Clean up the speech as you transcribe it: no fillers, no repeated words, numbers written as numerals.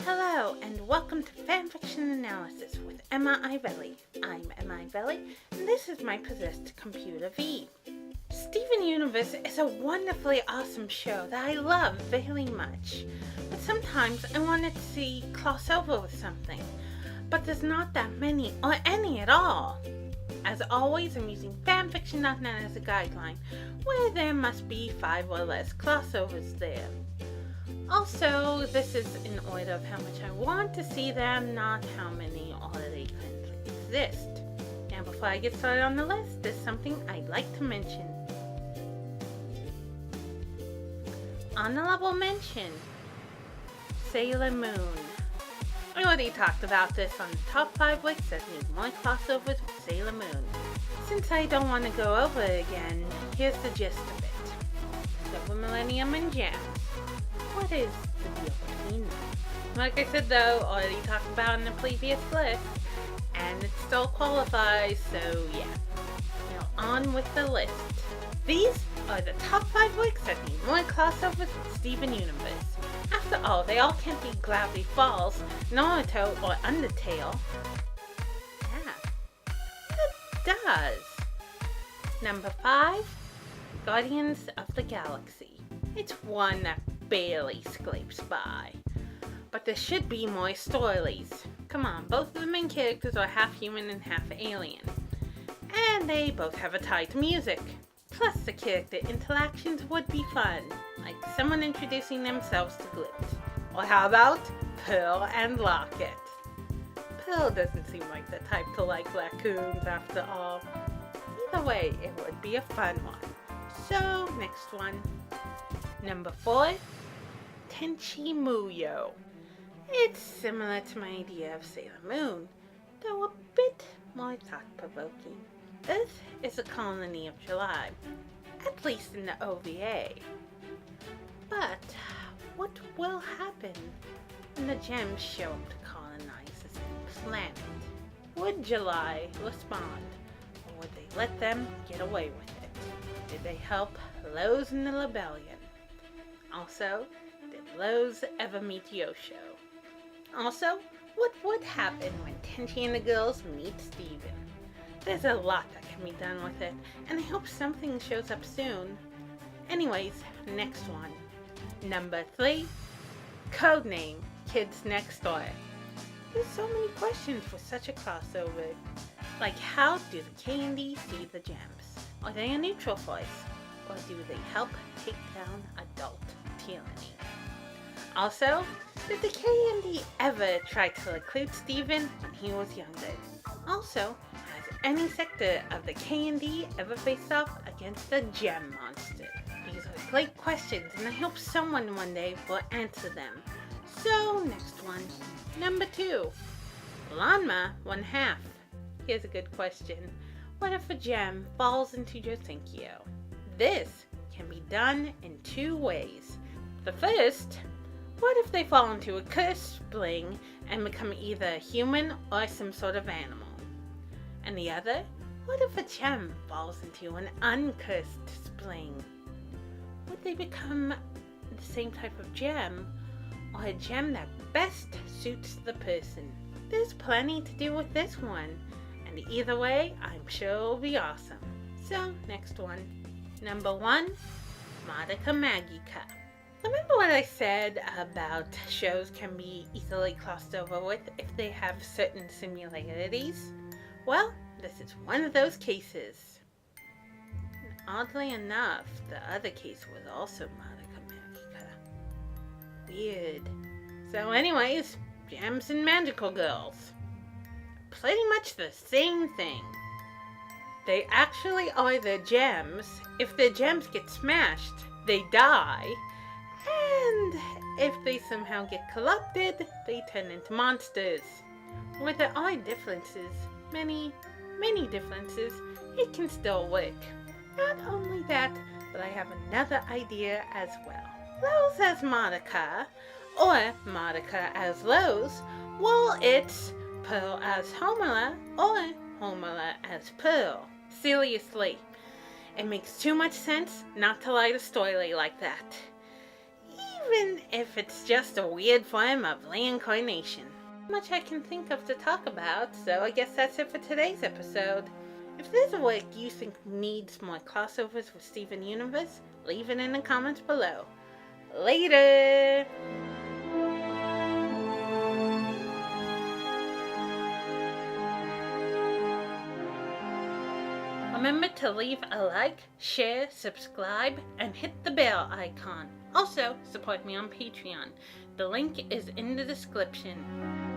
Hello, and welcome to Fanfiction Analysis with Emma Ivelli. I'm Emma Ivelli, and this is my possessed computer V. Steven Universe is a wonderfully awesome show that I love very much, but sometimes I want it to see crossover with something, but there's not that many or any at all. As always, I'm using fanfiction.net as a guideline, where there must be 5 or less crossovers there. Also, this is in order of how much I want to see them, not how many already currently exist. Now, before I get started on the list, there's something I'd like to mention. Honorable mention, Sailor Moon. I already talked about this on the top 5 wicks that need more crossovers with Sailor Moon. Since I don't want to go over it again, here's the gist of it. Silver Millennium and Gems. What is the deal between them? Like I said though, already talked about in the previous list, and it still qualifies, so yeah. Now on with the list. These are the top 5 wicks that need more crossovers with Steven Universe. After all, they all can't be Gravity Falls, Naruto, or Undertale. Yeah, it does. Number 5, Guardians of the Galaxy. It's one that barely scrapes by. But there should be more stories. Come on, both of the main characters are half human and half alien. And they both have a tie to music. Plus the character interactions would be fun, like someone introducing themselves to Glitch. Or how about Pearl and Locket? Pearl doesn't seem like the type to like raccoons after all. Either way, it would be a fun one. So, next one. Number 4, Tenchi Muyo. It's similar to my idea of Sailor Moon, though a bit more thought-provoking. Earth is a colony of July, at least in the OVA. But what will happen when the gems show up to colonize this new planet? Would July respond, or would they let them get away with it? Did they help Rose in the rebellion? Also, did Rose ever meet Yosho? Also, what would happen when Tenchi and the girls meet Steven? There's a lot that can be done with it, and I hope something shows up soon. Anyways, next one. Number 3, Codename Kids Next Door. There's so many questions for such a crossover. Like, how do the K&D see the gems? Are they a neutral force? Or do they help take down adult tyranny? Also, did the K&D ever try to recruit Steven when he was younger? Also, has any sector of the K&D ever faced off against a gem monster? These are great questions, and I hope someone one day will answer them. So, next one. Number 2. Ranma 1/2. Here's a good question. What if a gem falls into Josenkyo? This can be done in 2 ways. The first, what if they fall into a cursed spring and become either human or some sort of animal? And the other, what if a gem falls into an uncursed spring? Would they become the same type of gem, or a gem that best suits the person? There's plenty to do with this one, and either way, I'm sure it'll be awesome. So, next one. Number 1, Madoka Magica. Remember what I said about shows can be easily crossed over with if they have certain similarities? Well, this is one of those cases. And oddly enough, the other case was also Madoka Magica. Weird. So anyways, gems and magical girls. Pretty much the same thing. They actually are the gems. If the gems get smashed, they die. And if they somehow get corrupted, they turn into monsters. Where there are differences, many differences, it can still work. Not only that, but I have another idea as well. Rose as Madoka, or Madoka as Rose, well, it's Pearl as Homura, or Homura as Pearl. Seriously, it makes too much sense not to write a story like that. even if it's just a weird form of reincarnation. Not much I can think of to talk about, so I guess that's it for today's episode. If there's a work you think needs more crossovers with Steven Universe, leave it in the comments below. Later! Remember to leave a like, share, subscribe, and hit the bell icon. Also, support me on Patreon. The link is in the description.